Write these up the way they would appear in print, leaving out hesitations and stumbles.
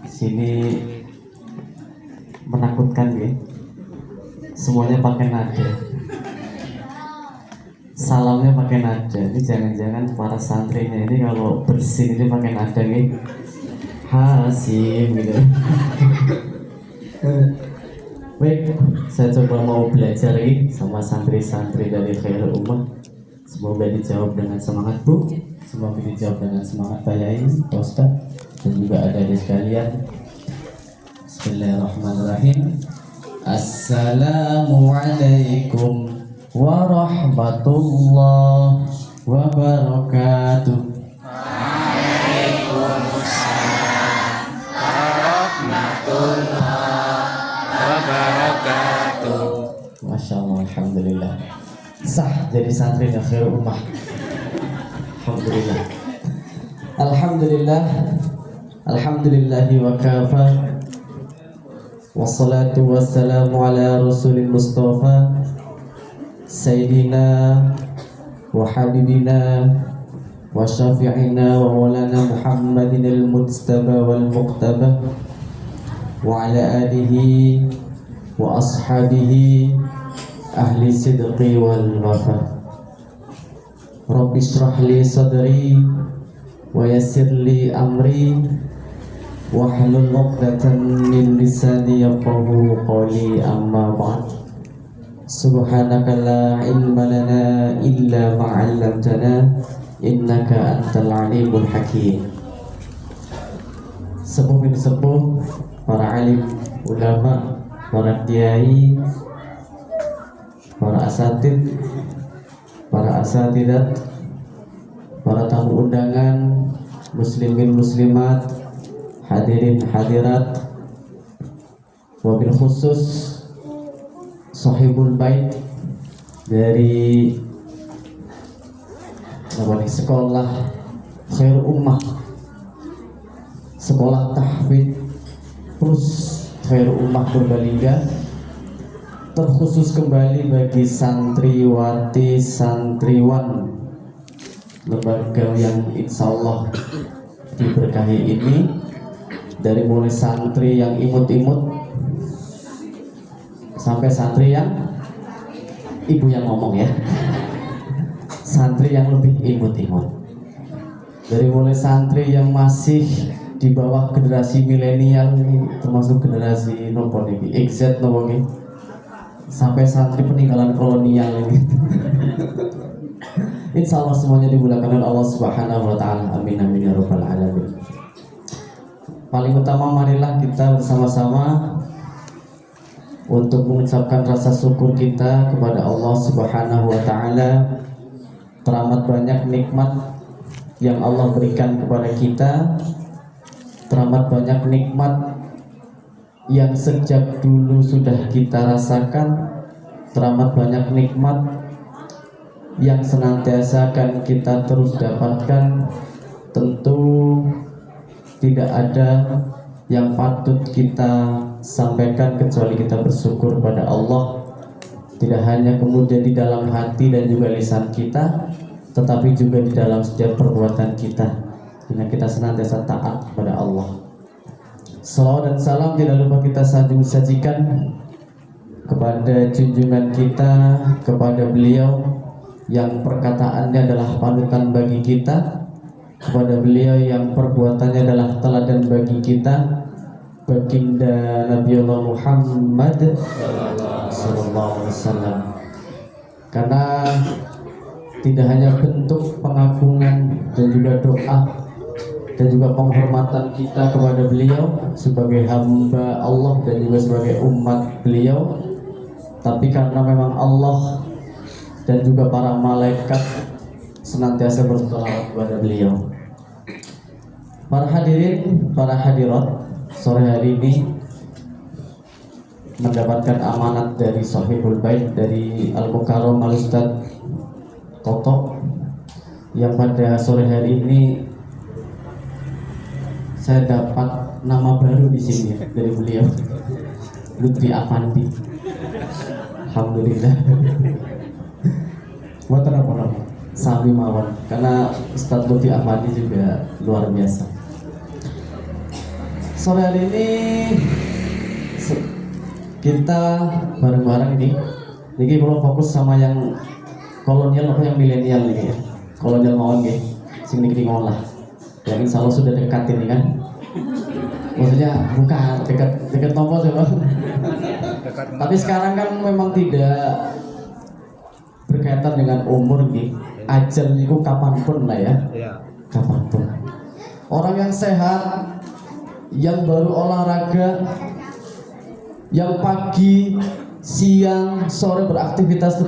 Sini menakutkan ya. Semuanya pakai nada. Salamnya pakai nada. Ini jangan-jangan para santrinya ini kalau bersin ini pakai nada nih. Hasim gitu. Baik, saya coba mau belajar lagi sama santri-santri dari Khairul Ummah. Semoga dijawab dengan semangat Bu. Semoga dijawab dengan semangat Pak Yai, Pak Ustaz, dan juga adik-adik sekalian. Bismillahirrahmanirrahim. Assalamualaikum warahmatullahi wabarakatuh. Waalaikumsalam warahmatullahi wabarakatuh. Masya Allah, alhamdulillah. Sah jadi santri Khairul Ummah. Alhamdulillah. Alhamdulillah. Alhamdulillahi wa kafa. Wassalatu wassalamu ala rasulil mustafa Sayyidina wa habibina wa syafi'ina wa maulana Muhammadin al-mujtaba wal muqtaba wa ala alihi wa ashabihi ahli sidqi wal wafa. Rabbi shrah li sadri wa yassir li amri wahlul 'uqdatam min lisani yafqahu qawli, amma ba'd. Subhanaka la ilma lana illa ma 'allamtana innaka antal alimul hakim. Sepuh bin sepuh, para alim, ulama, para kiai, para asatid, para asatidat, para tamu undangan, muslimin muslimat, hadirin hadirat, wabil khusus sahibul bait dari sekolah Khairul Ummah, sekolah tahfidz plus Khairul Ummah Purbalingga, terkhusus kembali bagi santriwati santriwan lembaga yang insya Allah diberkahi ini, dari mulai santri yang imut-imut sampai santri yang ibu yang ngomong ya, santri yang lebih imut-imut, dari mulai santri yang masih di bawah generasi milenial, termasuk generasi nopo ini X nopo ini, sampai santri peninggalan kolonial ini. Insya Allah semuanya dimudahkan oleh Allah Subhanahu wa Ta'ala. Amin amin ya rabbal alamin. Paling utama, marilah kita bersama-sama untuk mengucapkan rasa syukur kita kepada Allah Subhanahu wa Ta'ala. Teramat banyak nikmat yang Allah berikan kepada kita, teramat banyak nikmat yang sejak dulu sudah kita rasakan, teramat banyak nikmat yang senantiasa akan kita terus dapatkan. Tentu tidak ada yang patut kita sampaikan kecuali kita bersyukur pada Allah, tidak hanya kemudian di dalam hati dan juga lisan kita, tetapi juga di dalam setiap perbuatan kita, dengan kita senantiasa taat kepada Allah. Salawat dan salam tidak lupa kita sajikan kepada junjungan kita, kepada beliau yang perkataannya adalah panutan bagi kita, kepada beliau yang perbuatannya adalah teladan bagi kita, baginda Nabiullah Muhammad sallallahu alaihi wasallam. Karena tidak hanya bentuk pengagungan dan juga doa dan juga penghormatan kita kepada beliau sebagai hamba Allah dan juga sebagai umat beliau, tapi karena memang Allah dan juga para malaikat senantiasa berselawat kepada beliau. Para hadirin, para hadirat, sore hari ini mendapatkan amanat dari Sahibul Bait, dari Al-Mukarram Al-Ustaz Toto, yang pada sore hari ini saya dapat nama baru di sini dari beliau, Lutfi Afandi. Alhamdulillah. Buat apa? Sami mawon, karena Ustaz Lutfi Afandi juga luar biasa. sore hari ini kita bareng-bareng ini. Ini kalau fokus sama yang kolonial atau yang milenial ini ya. Kolonial mawon nggih. Sing niki ngolah. Yang insya Allah sudah dekat ini kan. Maksudnya bukan dekat nopo coba. Tapi sekarang kan memang tidak berkaitan dengan umur nih. Ajal itu kapanpun lah ya. Kapanpun. Orang yang sehat, yang baru olahraga, yang pagi, siang, sore beraktivitas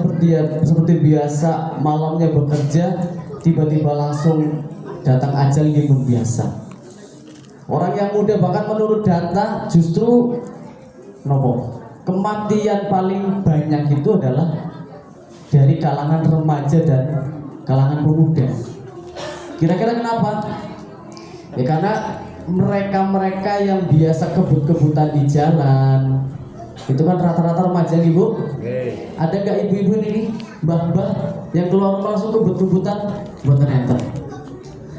seperti biasa, malamnya bekerja, tiba-tiba langsung datang ajal yang biasa. Orang yang muda bahkan menurut data justru kematian paling banyak itu adalah dari kalangan remaja dan kalangan pemuda. Kira-kira kenapa? Ya karena mereka yang biasa kebut-kebutan di jalan itu kan rata-rata remaja nih Bu. Ada nggak ibu-ibu ini, mbah-mbah yang keluar langsung kebut-kebutan buat enter?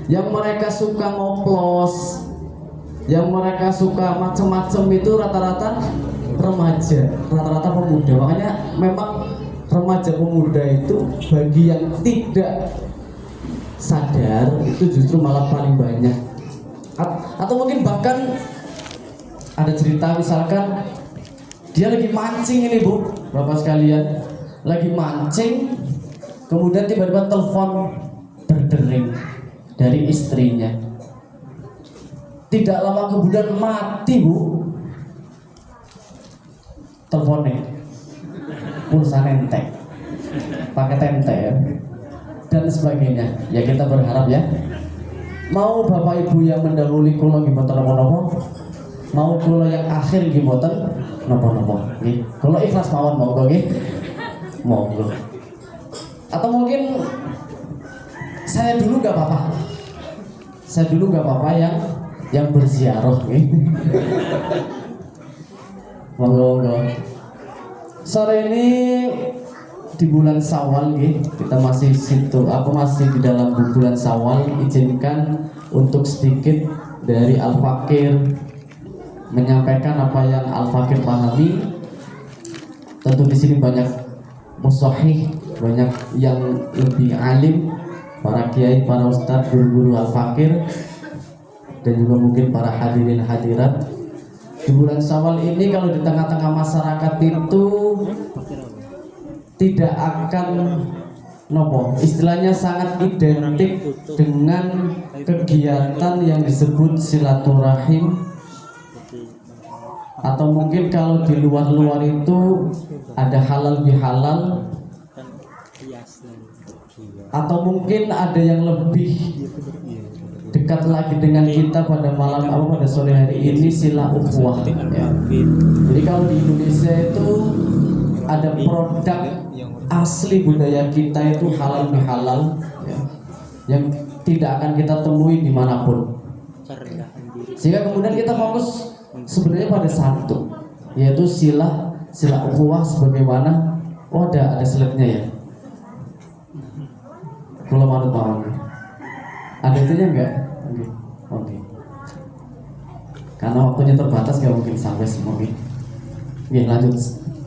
Yang mereka suka ngoplos, yang mereka suka macem-macem itu rata-rata remaja, rata-rata pemuda. Makanya memang remaja pemuda itu bagi yang tidak sadar itu justru malah paling banyak. Atau mungkin bahkan ada cerita misalkan dia lagi mancing ini Bu, Bapak sekalian, lagi mancing, kemudian tiba-tiba telepon berdering dari istrinya. Tidak lama kemudian mati Bu teleponnya, pulsa nentek, pakai tente ya, dan sebagainya. Ya kita berharap ya, mau bapak ibu yang mendahului kulo gimana nopo-nopo, mau kulo yang akhir gimana nopo-nopo. Kulo ikhlas mawon monggo nggih, monggo. Atau mungkin saya dulu nggak apa-apa, yang berziarah nih. Monggo. Sore ini di bulan Syawal nih, kita masih masih di dalam bulan Syawal. Izinkan untuk sedikit dari Al-Fakir menyampaikan apa yang Al-Fakir pahami. Tentu di sini banyak mushahih, banyak yang lebih alim, para kiai, para ustadz, guru-guru Al-Fakir, dan juga mungkin para hadirin hadirat. Di bulan Syawal ini kalau di tengah-tengah masyarakat itu tidak akan istilahnya sangat identik dengan kegiatan yang disebut silaturahim, atau mungkin kalau di luar-luar itu ada halal bihalal, atau mungkin ada yang lebih dekat lagi dengan kita pada pada sore hari ini, sila ukhuwah ya. Jadi kalau di Indonesia itu ada produk asli budaya kita itu halal bihalal ya, yang tidak akan kita temui dimanapun. Sehingga kemudian kita fokus sebenarnya pada satu, yaitu sila ukhuwah. Sebagaimana ada slide-nya ya. Kalau manut mau ada itunya enggak? Oke. Karena waktunya terbatas nggak mungkin sampai semua. Oke, lanjut.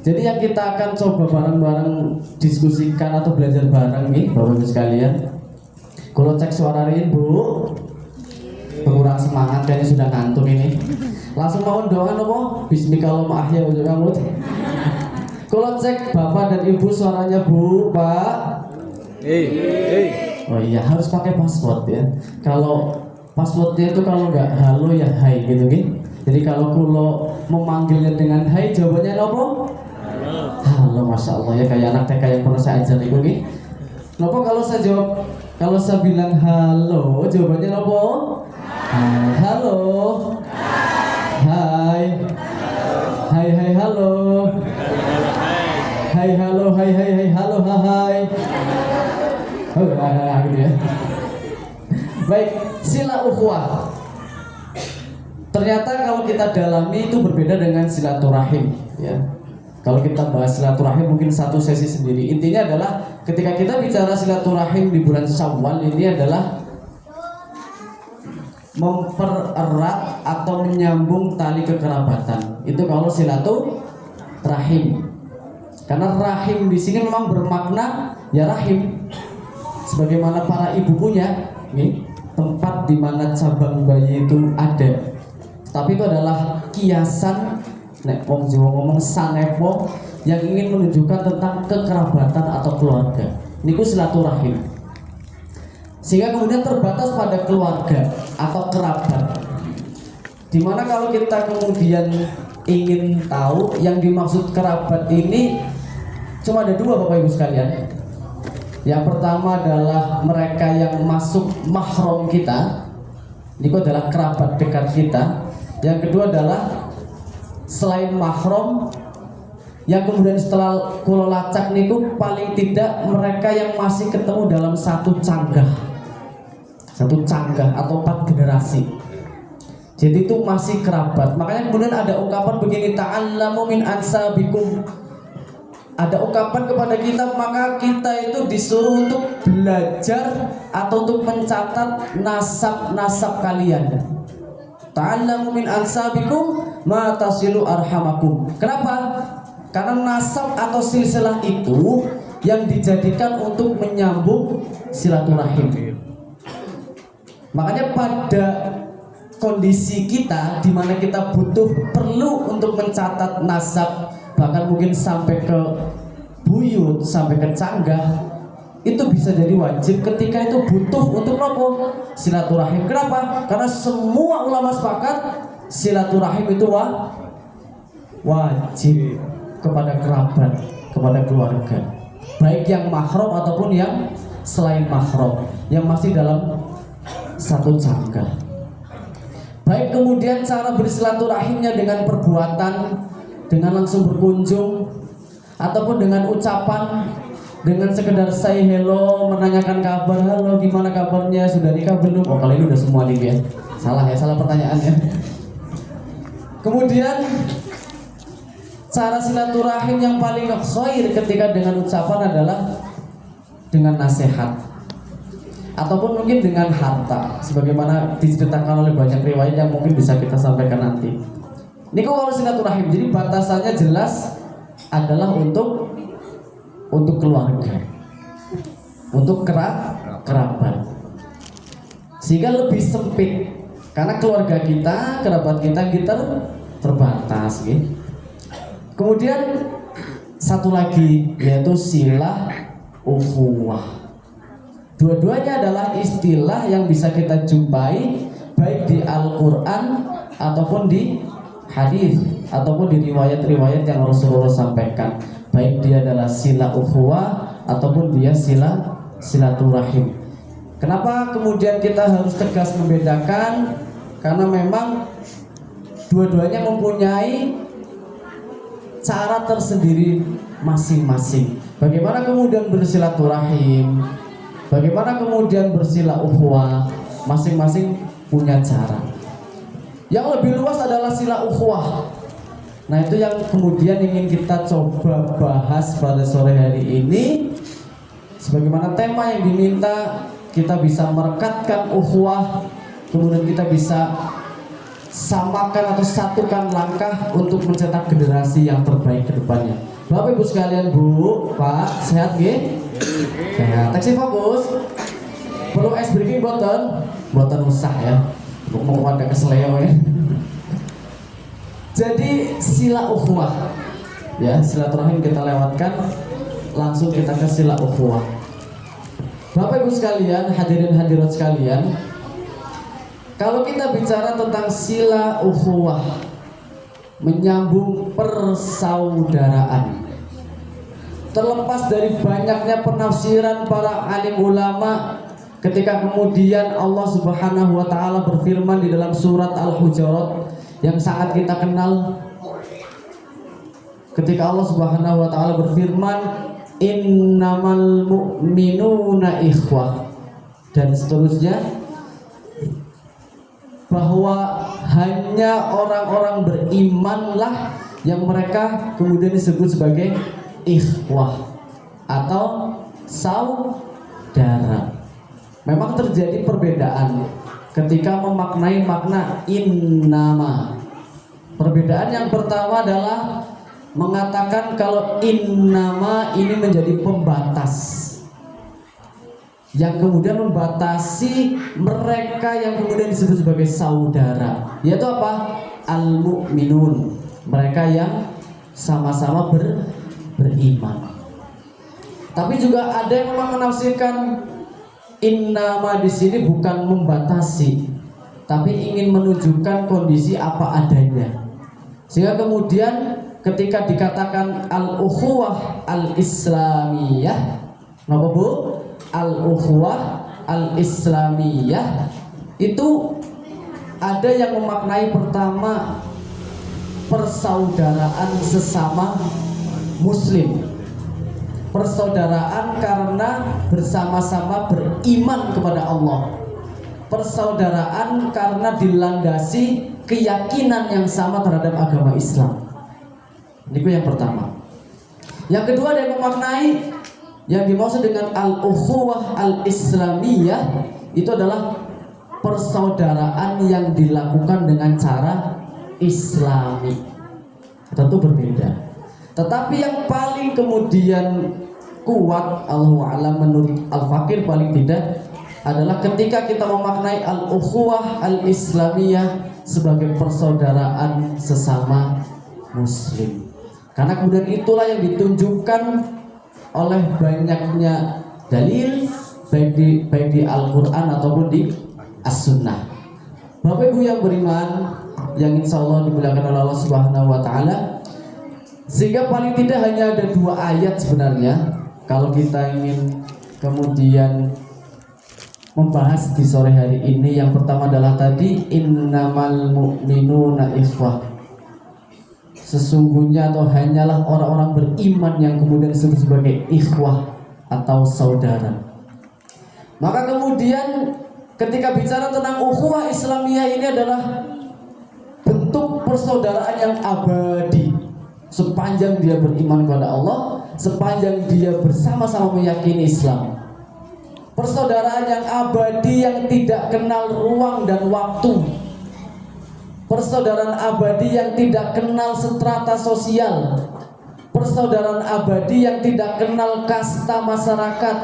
Jadi yang kita akan coba bareng-bareng diskusikan atau belajar bareng nih Bapak Ibu sekalian. Kalau cek suara ini Bu, kurang semangat kayaknya, sudah ngantuk ini. Langsung mohon doa nopo. Bismillahirrahmanirrahim wa kamu. Kalau cek Bapak dan Ibu suaranya Bu, Pak. Oh iya, harus pakai password ya. Kalau passwordnya itu kalau nggak halo ya hai gitu gitu. Jadi kalau kulo memanggilnya dengan hai, jawabannya nopo? Halo, masya Allah ya, kayak anak TK yang pernah saya ajar itu nih. Nopo kalau saya bilang halo, jawabannya nopo? Halo. Hai. Hai halo. Hai halo, hai halo, hai. Oh, gitu ya. Baik, sila ukhuwah. Ternyata kalau kita dalami itu berbeda dengan silaturahim ya. Kalau kita bahas silaturahim mungkin satu sesi sendiri. Intinya adalah ketika kita bicara silaturahim di bulan Syawal ini adalah mempererat atau menyambung tali kekerabatan. Itu kalau silaturahim. Karena rahim di sini memang bermakna ya rahim. Sebagaimana para ibu punya nih, tempat di mana cabang bayi itu ada. Tapi itu adalah kiasan nek wong Jawa ngomong sanepo yang ingin menunjukkan tentang kekerabatan atau keluarga. Niku silaturahim. Sehingga kemudian terbatas pada keluarga atau kerabat. Dimana kalau kita kemudian ingin tahu yang dimaksud kerabat ini cuma ada dua Bapak Ibu sekalian. Yang pertama adalah mereka yang masuk mahram kita. Ini adalah kerabat dekat kita. Yang kedua adalah selain mahram yang kemudian setelah kulo lacak niku paling tidak mereka yang masih ketemu dalam satu canggah atau 4 generasi. Jadi itu masih kerabat. Makanya kemudian ada ungkapan begini, ta'allamu min ansabikum. Ada ungkapan kepada kita, maka kita itu disuruh untuk belajar atau untuk mencatat nasab-nasab kalian. Ta'allamu min ansabikum ma tasilu arhamakum. Kenapa? Karena nasab atau silsilah itu yang dijadikan untuk menyambung silaturahim. Makanya pada kondisi kita di mana kita perlu untuk mencatat nasab, bahkan mungkin sampai ke buyut, sampai ke canggah, itu bisa jadi wajib ketika itu butuh untuk nopo silaturahim. Kenapa? Karena semua ulama sepakat silaturahim itu wajib kepada kerabat, kepada keluarga, baik yang mahram ataupun yang selain mahram, yang masih dalam satu canggah. Baik kemudian cara bersilaturahimnya dengan perbuatan, dengan langsung berkunjung, ataupun dengan ucapan, dengan sekedar say hello, menanyakan kabar, halo gimana kabarnya, sudah nikah belum? Oh kalau ini udah semua nih ya. Salah pertanyaannya. Kemudian cara silaturahim yang paling khair ketika dengan ucapan adalah dengan nasihat ataupun mungkin dengan harta, sebagaimana diceritakan oleh banyak riwayat yang mungkin bisa kita sampaikan nanti. Niku kalau silaturahim, jadi batasannya jelas adalah untuk keluarga, untuk kerabat, sehingga lebih sempit karena keluarga kita, kerabat kita terbatas, gitu. Kemudian satu lagi yaitu silah ukhuwah. Dua-duanya adalah istilah yang bisa kita jumpai baik di Al-Quran ataupun di hadis ataupun di riwayat-riwayat yang Rasulullah sampaikan. Baik dia adalah sila ukhuwah ataupun dia silaturahim. Kenapa kemudian kita harus tegas membedakan? Karena memang dua-duanya mempunyai cara tersendiri masing-masing. Bagaimana kemudian bersilaturahim, bagaimana kemudian bersila ukhuwah, masing-masing punya cara. Yang lebih luas adalah sila ukhuwah. Nah itu yang kemudian ingin kita coba bahas pada sore hari ini. Sebagaimana tema yang diminta, kita bisa merekatkan ukhuwah, kemudian kita bisa samakan atau satukan langkah untuk mencetak generasi yang terbaik ke depannya. Bapak Ibu sekalian, Bu, Pak, sehat nggih? Sehat. Taksi fokus. Perlu ice breaking boten usah ya. Mau pada keseleo ya. Jadi sila ukhuwah. Ya, silaturahim kita lewatkan, langsung kita ke sila ukhuwah. Bapak Ibu sekalian, hadirin hadirat sekalian, kalau kita bicara tentang sila ukhuwah, menyambung persaudaraan, terlepas dari banyaknya penafsiran para alim ulama, ketika kemudian Allah Subhanahu wa taala berfirman di dalam surat Al-Hujurat yang sangat kita kenal, ketika Allah Subhanahu wa taala berfirman, innamal mu'minuna ikhwah, dan seterusnya, bahwa hanya orang-orang berimanlah yang mereka kemudian disebut sebagai ikhwah atau saudara. Memang terjadi perbedaan ketika memaknai makna innama. Perbedaan yang pertama adalah mengatakan kalau innama ini menjadi pembatas, yang kemudian membatasi mereka yang kemudian disebut sebagai saudara, yaitu apa? Al-mu'minun, mereka yang sama-sama beriman. Tapi juga ada yang memang menafsirkan innama di sini bukan membatasi, tapi ingin menunjukkan kondisi apa adanya. Sehingga kemudian ketika dikatakan al-ukhuwah al-islamiyah, napa Bu? Al-ukhuwah al-islamiyah itu ada yang memaknai pertama persaudaraan sesama muslim, persaudaraan karena bersama-sama beriman kepada Allah, persaudaraan karena dilandasi keyakinan yang sama terhadap agama Islam. Ini yang pertama. Yang kedua ada yang memaknai yang dimaksud dengan al-ukhuwah al-islamiyah itu adalah persaudaraan yang dilakukan dengan cara Islami. Tentu berbeda. Tetapi yang paling kemudian kuat, Allahu a'lam, menurut Al-Fakir paling tidak adalah ketika kita memaknai al-ukhuwah al-islamiyah sebagai persaudaraan sesama muslim. Karena kemudian itulah yang ditunjukkan oleh banyaknya dalil baik di Al-Quran ataupun di As-Sunnah. Bapak Ibu yang beriman, yang insya Allah dimuliakan oleh Allah Subhanahu wa Ta'ala, sehingga paling tidak hanya ada 2 ayat sebenarnya kalau kita ingin kemudian membahas di sore hari ini. Yang pertama adalah tadi innamal mu'minuna ikhwah, sesungguhnya atau hanyalah orang-orang beriman yang kemudian disebut sebagai ikhwah atau saudara. Maka kemudian ketika bicara tentang ukhuwah Islamiyah, ini adalah bentuk persaudaraan yang abadi sepanjang dia beriman kepada Allah, sepanjang dia bersama-sama meyakini Islam. Persaudaraan yang abadi yang tidak kenal ruang dan waktu. Persaudaraan abadi yang tidak kenal strata sosial. Persaudaraan abadi yang tidak kenal kasta masyarakat.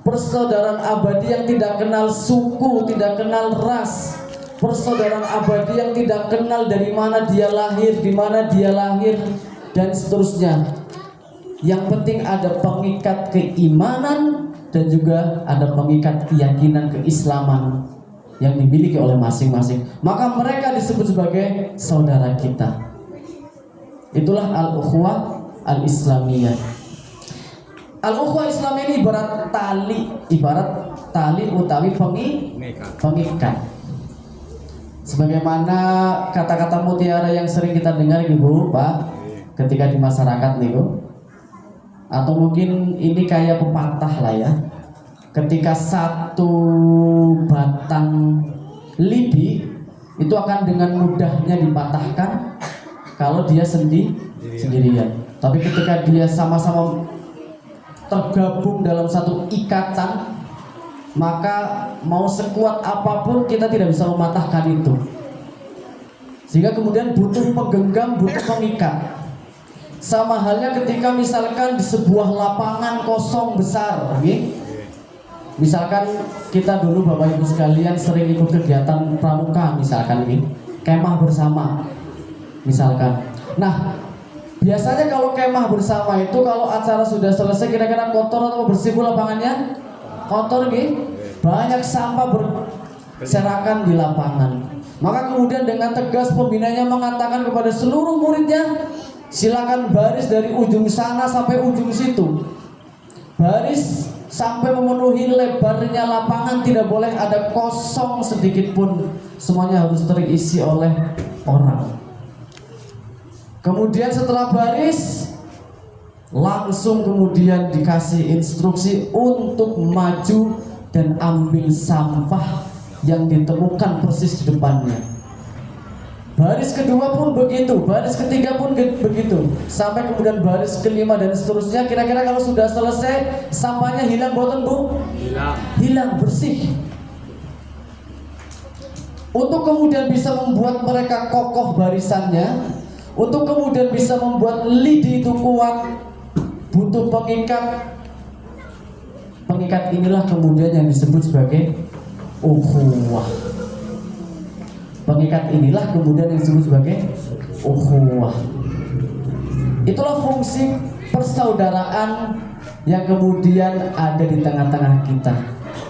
Persaudaraan abadi yang tidak kenal suku, tidak kenal ras. Persaudaraan abadi yang tidak kenal dari mana dia lahir, di mana dia lahir, dan seterusnya. Yang penting ada pengikat keimanan dan juga ada pengikat keyakinan keislaman yang dimiliki oleh masing-masing. Maka mereka disebut sebagai saudara kita. Itulah al-ukhuwah al-islamiyah. Al-ukhuwah Islamiyah ini ibarat tali utawi pengikat. Sebagaimana kata-kata mutiara yang sering kita dengar Ibu, Pak, ketika di masyarakat nih, Bu. Atau mungkin ini kayak pepatah lah ya. Ketika satu batang lidi itu akan dengan mudahnya dipatahkan kalau dia sendirian. Tapi ketika dia sama-sama tergabung dalam satu ikatan, maka mau sekuat apapun kita tidak bisa mematahkan itu. Sehingga kemudian butuh penggenggam, butuh pengikat. Sama halnya ketika misalkan di sebuah lapangan kosong besar, okay? Misalkan kita dulu Bapak Ibu sekalian sering ikut kegiatan pramuka, misalkan ini kemah bersama, misalkan. Nah, biasanya kalau kemah bersama itu kalau acara sudah selesai kira-kira kotor atau bersih lapangannya? Kotor, okay? Banyak sampah berserakan di lapangan. Maka kemudian dengan tegas pembinanya mengatakan kepada seluruh muridnya, silakan baris dari ujung sana sampai ujung situ. Baris sampai memenuhi lebarnya lapangan, tidak boleh ada kosong sedikit pun. Semuanya harus terisi oleh orang. Kemudian setelah baris, langsung kemudian dikasih instruksi untuk maju dan ambil sampah yang ditemukan persis di depannya. Baris kedua pun begitu, baris ketiga pun begitu, sampai kemudian baris kelima dan seterusnya. Kira-kira kalau sudah selesai, sampahnya hilang, boten Bu? Hilang bersih. untuk kemudian bisa membuat mereka kokoh barisannya, untuk kemudian bisa membuat lidi itu kuat, butuh pengikat. Pengikat inilah kemudian yang disebut sebagai ukhuwah. Pengikat inilah kemudian yang disebut sebagai ukhuwah. Itulah fungsi persaudaraan yang kemudian ada di tengah-tengah kita,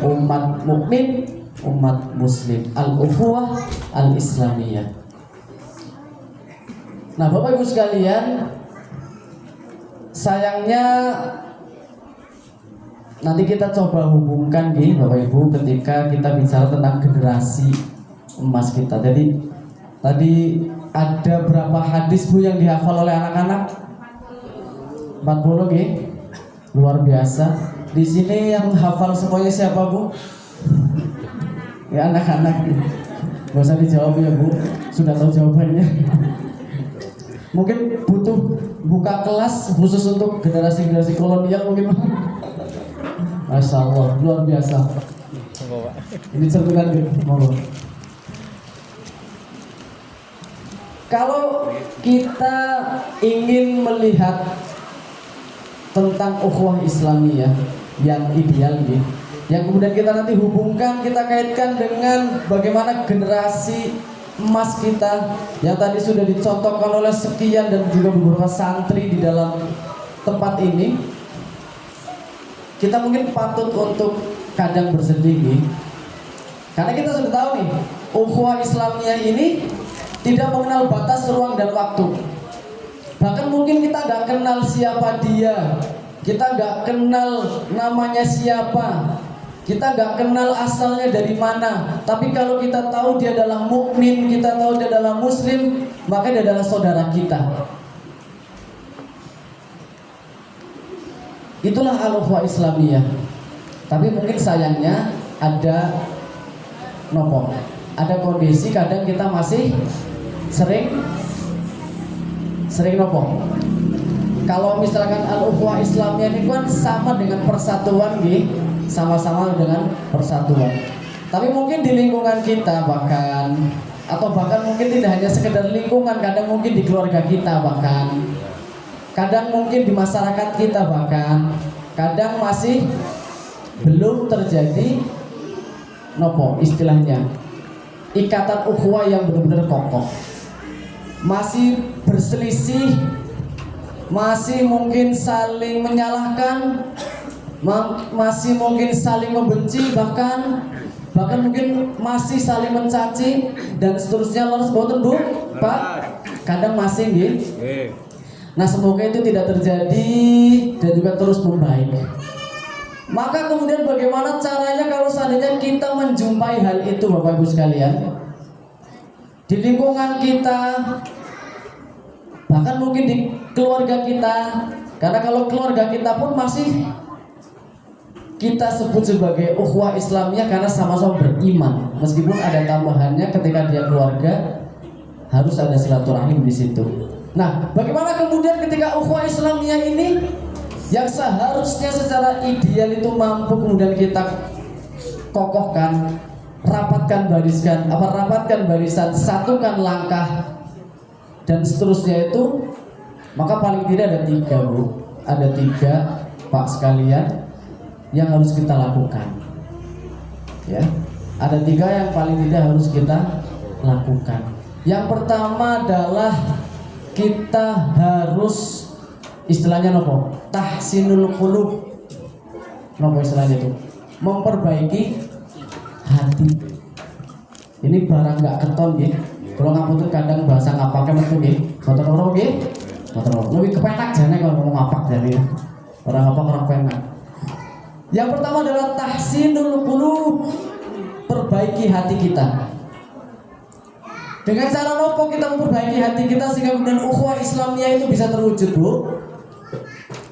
umat mukmin, umat muslim, al-ukhuwah al-islamiyah. Nah, Bapak Ibu sekalian, sayangnya nanti kita coba hubungkan nih Bapak Ibu ketika kita bicara tentang generasi emas kita. Jadi tadi ada berapa hadis Bu yang dihafal oleh anak-anak? 40 nggih. Luar biasa. Di sini yang hafal semuanya siapa Bu? Ya anak-anak. Gak usah dijawab ya Bu, sudah tahu jawabannya. Mungkin butuh buka kelas khusus untuk generasi-generasi kolonial mungkin. Masya Allah, luar biasa. Ini cerminan gitu. Kalau kita ingin melihat tentang ukhuwah Islamiyah yang ideal gitu, yang kemudian kita nanti hubungkan, kita kaitkan dengan bagaimana generasi emas kita yang tadi sudah dicontohkan oleh sekian dan juga beberapa santri di dalam tempat ini, kita mungkin patut untuk kadang bersedih nih, karena kita sudah tahu nih, ukhuwah Islamiyah ini tidak mengenal batas ruang dan waktu. Bahkan mungkin kita nggak kenal siapa dia, kita nggak kenal namanya siapa, kita nggak kenal asalnya dari mana. Tapi kalau kita tahu dia adalah mukmin, kita tahu dia adalah muslim, maka dia adalah saudara kita. Itulah al-ukhuwah Islamiyah. Tapi mungkin sayangnya ada ada kondisi kadang kita masih sering kalau misalkan al-ukhuwah Islamiyah ini kan sama dengan persatuan nih, sama-sama dengan persatuan. Tapi mungkin di lingkungan kita bahkan, atau bahkan mungkin tidak hanya sekedar lingkungan, kadang mungkin di keluarga kita bahkan, kadang mungkin di masyarakat kita bahkan, kadang masih belum terjadi istilahnya ikatan ukhuwah yang benar-benar kokoh. Masih berselisih, masih mungkin saling menyalahkan, masih mungkin saling membenci, bahkan mungkin masih saling mencaci dan seterusnya. Lalu boten Bu, Pak, kadang masih gitu. Nah, semoga itu tidak terjadi dan juga terus membaik. Maka kemudian bagaimana caranya kalau seandainya kita menjumpai hal itu Bapak Ibu sekalian di lingkungan kita, bahkan mungkin di keluarga kita. Karena kalau keluarga kita pun masih kita sebut sebagai ukhuwah Islamiyah karena sama-sama beriman. Meskipun ada tambahannya ketika dia keluarga harus ada silaturahim di situ. Nah, bagaimana kemudian ketika ukhuwah Islamiyah ini yang seharusnya secara ideal itu mampu kemudian kita kokohkan, rapatkan barisan, satukan langkah dan seterusnya itu, maka paling tidak ada 3 Bu, ada 3 Pak sekalian yang harus kita lakukan. Ya, ada 3 yang paling tidak harus kita lakukan. Yang pertama adalah kita harus istilahnya tahsinul qulub. Istilahnya itu memperbaiki hati. Ini barang nggak keton gitu. Kalau ngapunten kadang bahasa ngapake metu nggih. Boten ora nggih. Boten ora. Lebih kepenak jane kalau ngomong ngapak jadi. Orang penak. Yang pertama adalah tahsinul qulub, perbaiki hati kita. Dengan cara nopo kita memperbaiki hati kita sehingga kemudian ukhuwah Islamiyah itu bisa terwujud Bu?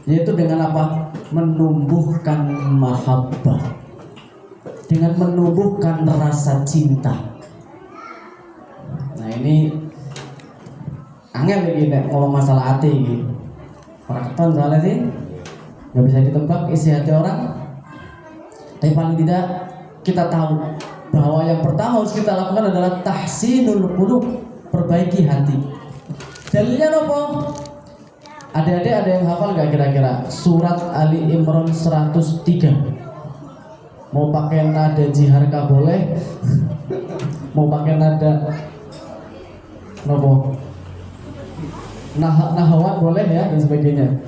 Yaitu dengan apa? Menumbuhkan mahabbah, dengan menumbuhkan rasa cinta. Nah ini angel lagi ngomong masalah hati gitu. Orang keton soalnya sih nggak bisa ditebak isi hati orang. Tapi paling tidak kita tahu bahwa yang pertama harus kita lakukan adalah tahsinul qulub, perbaiki hati. Dalilnya apa? Adik-adik ada yang hafal gak kira-kira surat Ali Imran 103? Mau pakai nada jiharka boleh, mau pakai nada nopo nahawat boleh ya, dan sebagainya.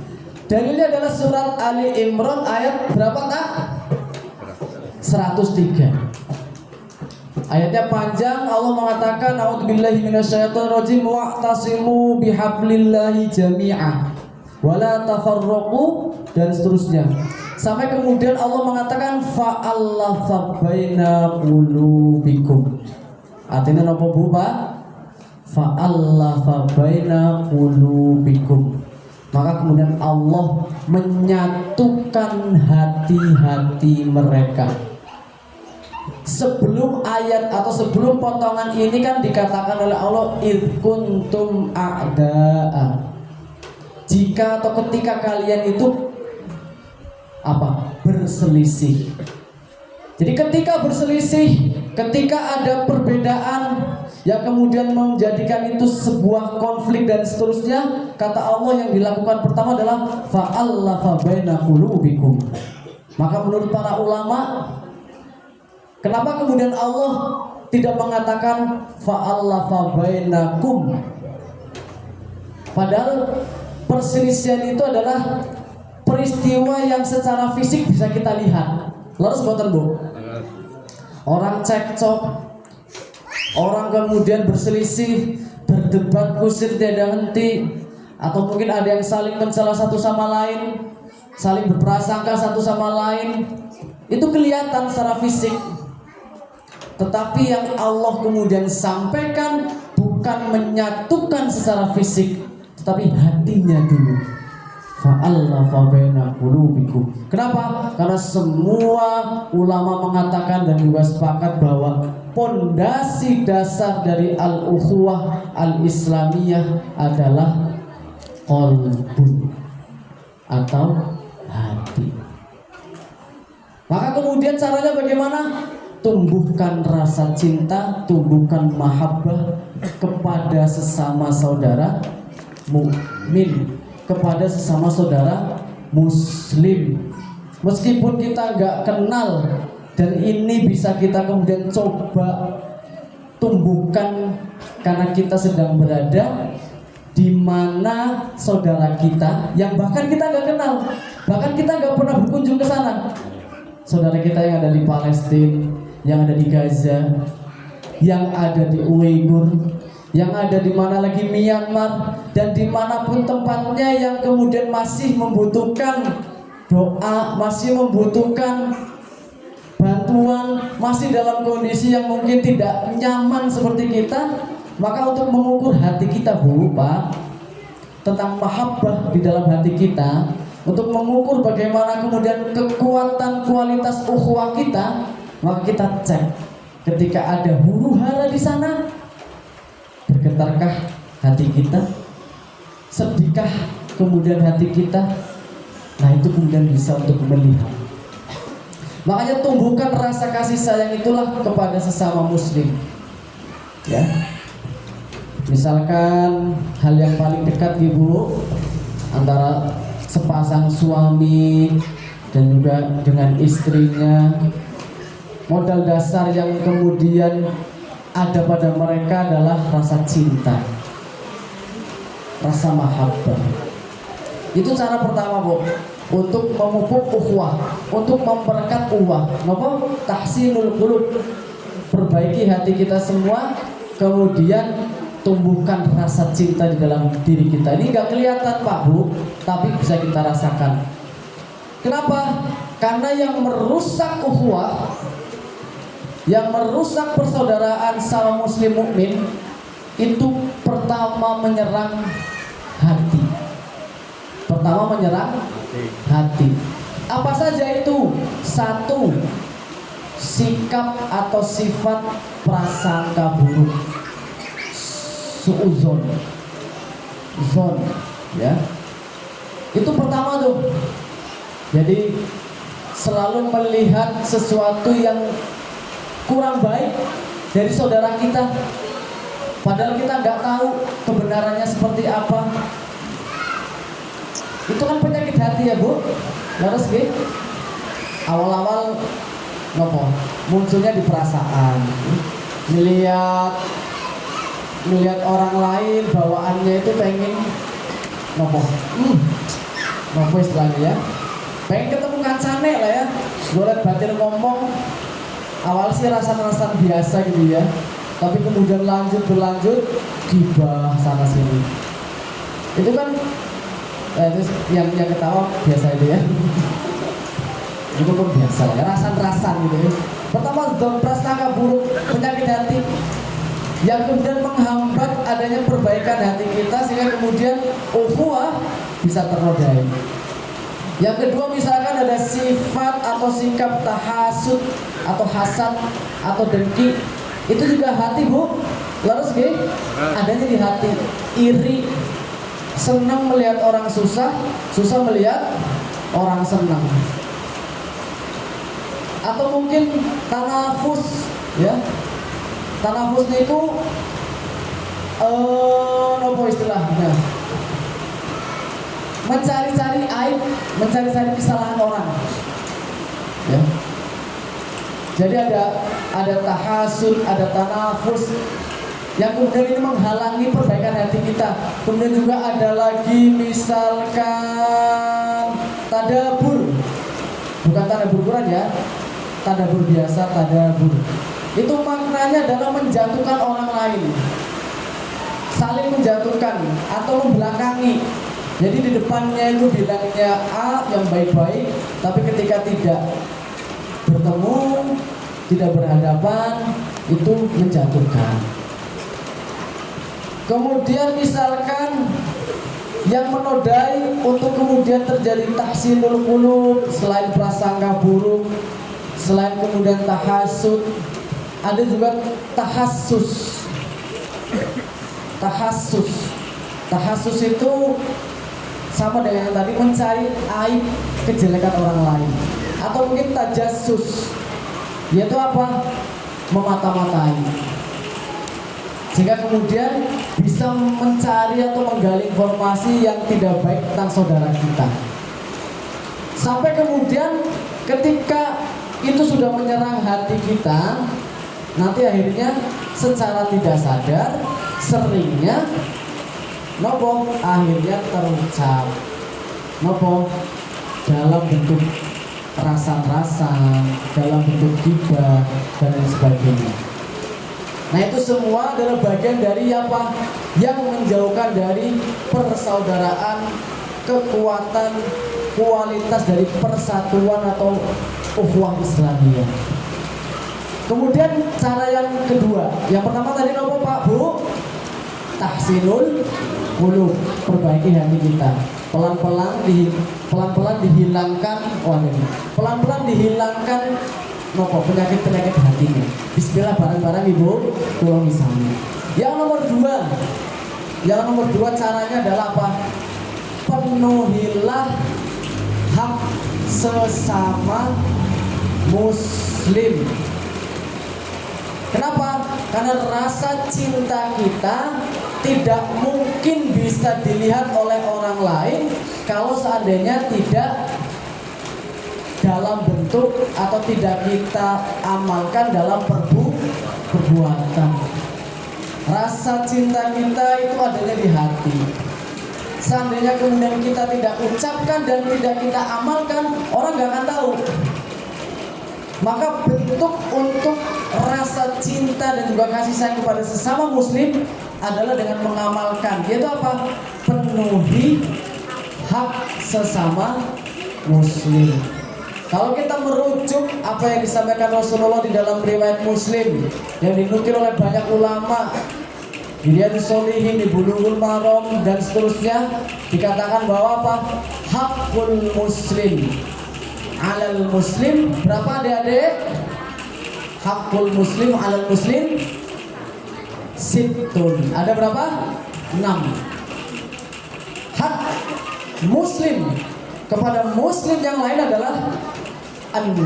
Dalilnya adalah surat Ali Imran ayat berapa tak? 103. Ayatnya panjang. Allah mengatakan a'udzubillahi minasyaitonirrajim wa'tasimu bihablillahi jami'a wala tafarraqu, dan seterusnya. Sampai kemudian Allah mengatakan fa'allafa baina qulubikum. Artinya apa Bu Pak? Fa'allafa baina qulubikum. Maka kemudian Allah menyatukan hati-hati mereka. Sebelum ayat atau sebelum potongan ini kan dikatakan oleh Allah id kuntum a'da'a. Jika atau ketika kalian itu apa? Berselisih. Jadi ketika berselisih, ketika ada perbedaan yang kemudian menjadikan itu sebuah konflik dan seterusnya, kata Allah yang dilakukan pertama adalah fa'allafa baina qulubikum. Maka menurut para ulama, kenapa kemudian Allah tidak mengatakan fa'allafa bainakum? Padahal perselisihan itu adalah peristiwa yang secara fisik bisa kita lihat. Lalu sebutan Bu, orang cekcok, orang kemudian berselisih, berdebat kusir tiada henti, atau mungkin ada yang saling mencela satu sama lain, saling berprasangka satu sama lain, itu kelihatan secara fisik. Tetapi yang Allah kemudian sampaikan bukan menyatukan secara fisik, tetapi hatinya dulu. Fa'allafa baina qulubikum. Kenapa? Karena semua ulama mengatakan dan juga sepakat bahwa pondasi dasar dari al-ukhuwah al-islamiyah adalah qalbun atau hati. Maka kemudian caranya bagaimana? Tumbuhkan rasa cinta, tumbuhkan mahabbah kepada sesama saudara mukmin, kepada sesama saudara muslim. Meskipun kita nggak kenal, dan ini bisa kita kemudian coba tumbuhkan karena kita sedang berada di mana saudara kita yang bahkan kita nggak kenal, bahkan kita nggak pernah berkunjung ke sana. Saudara kita yang ada di Palestina, yang ada di Gaza, yang ada di Uighur, yang ada di mana lagi Myanmar, dan dimanapun tempatnya yang kemudian masih membutuhkan doa, masih membutuhkan bantuan, masih dalam kondisi yang mungkin tidak nyaman seperti kita. Maka untuk mengukur hati kita Bu Pak, tentang mahabbah di dalam hati kita, untuk mengukur bagaimana kemudian kekuatan kualitas ukhuwah kita, maka kita cek ketika ada huru hara di sana, bergetarkah hati kita? Sedihkah kemudian hati kita? Nah itu kemudian bisa untuk melihat. Makanya tumbuhkan rasa kasih sayang itulah kepada sesama muslim. Ya. Misalkan hal yang paling dekat Ibu antara sepasang suami dan juga dengan istrinya, modal dasar yang kemudian ada pada mereka adalah rasa cinta, rasa mahabbah. Itu cara pertama Bu, untuk memupuk ukhuwah, untuk memperkat ukhuwah. Napa? Tahsinul qulub, perbaiki hati kita semua, kemudian tumbuhkan rasa cinta di dalam diri kita. Ini nggak kelihatan Pak Bu, tapi bisa kita rasakan. Kenapa? Karena yang merusak ukhuwah, yang merusak persaudaraan sama muslim mukmin itu pertama menyerang hati. Pertama menyerang hati. Apa saja itu? Satu, sikap atau sifat prasangka buruk, suuzon, zon, ya. Itu pertama tuh. Jadi selalu melihat sesuatu yang kurang baik dari saudara kita, padahal kita nggak tahu kebenarannya seperti apa. Itu kan penyakit hati ya Bu. Laras G. Awal-awal nopo munculnya di perasaan, melihat orang lain bawaannya itu pengen nopo istilahnya ya, pengen ketemu kancane lah ya, boleh batin ngomong. Awal sih rasa-rasa biasa gitu ya, tapi kemudian berlanjut gibah sana sini. Itu kan itu yang ketawa biasa itu ya. Itu pun biasa ya, rasan-rasan gitu ya. Pertama, prasangka buruk, penyakit hati yang kemudian menghambat adanya perbaikan hati kita, sehingga kemudian ukhuwah bisa ternodai. Yang kedua, misalkan ada sifat atau sikap tahasud atau hasad atau dengki, itu juga hati Bu. Lalu adanya di hati, iri, senang melihat orang susah, susah melihat orang senang. Atau mungkin tanafus ya, tanafus itu apa istilahnya, mencari-cari aib, mencari-cari kesalahan orang ya. Jadi ada tahasud, ada tanafus yang kemudian ini menghalangi perbaikan hati kita. Kemudian juga ada lagi misalkan tadabur, bukan tadabur Quran ya, tadabur biasa, tadabur itu maknanya adalah menjatuhkan orang lain, saling menjatuhkan atau membelakangi. Jadi di depannya itu bilangnya A yang baik-baik, tapi ketika tidak bertemu, tidak berhadapan, itu menjatuhkan. Kemudian misalkan yang menodai untuk kemudian terjadi tahsinul qulub, selain prasangka buruk, selain kemudian tahasud, ada juga tahassus. Tahassus itu sama dengan yang tadi, mencari aib, kejelekan orang lain. Atau mungkin tajassus, yaitu apa? Memata-matai, sehingga kemudian bisa mencari atau menggali informasi yang tidak baik tentang saudara kita. Sampai kemudian ketika itu sudah menyerang hati kita, nanti akhirnya secara tidak sadar, seringnya nopo akhirnya terucap nopo dalam bentuk rasan-rasan, dalam bentuk gibah dan lain sebagainya. Nah itu semua adalah bagian dari apa? Yang menjauhkan dari persaudaraan, kekuatan, kualitas dari persatuan atau ukhuwah Islamiyah. Kemudian cara yang kedua, yang pertama tadi apa Pak Bu? Tahsinul qulub, perbaiki hati kita. Pelan-pelan dihilangkan, pelan-pelan dihilangkan nopo penyakit-penyakit hatinya. Bismillah bareng-bareng Ibu, kalau misalnya. Yang nomor dua caranya adalah apa? Penuhilah hak sesama muslim. Kenapa? Karena rasa cinta kita tidak mungkin bisa dilihat oleh orang lain kalau seandainya tidak dalam bentuk atau tidak kita amalkan dalam perbuatan. Rasa cinta kita itu adanya di hati. Seandainya kemudian kita tidak ucapkan dan tidak kita amalkan, orang gak akan tahu. Maka bentuk untuk rasa cinta dan juga kasih sayang kepada sesama muslim adalah dengan mengamalkan, yaitu apa? Penuhi hak sesama muslim. Kalau kita merujuk apa yang disampaikan Rasulullah di dalam riwayat Muslim yang dinukil oleh banyak ulama, di Riyadhus Shalihin, di Bulughul Maram dan seterusnya, dikatakan bahwa apa? Hakul muslim alal muslim, berapa adik-adik? Hakul muslim alal muslim sittun. Ada berapa? 6. Hak muslim kepada muslim yang lain adalah 6.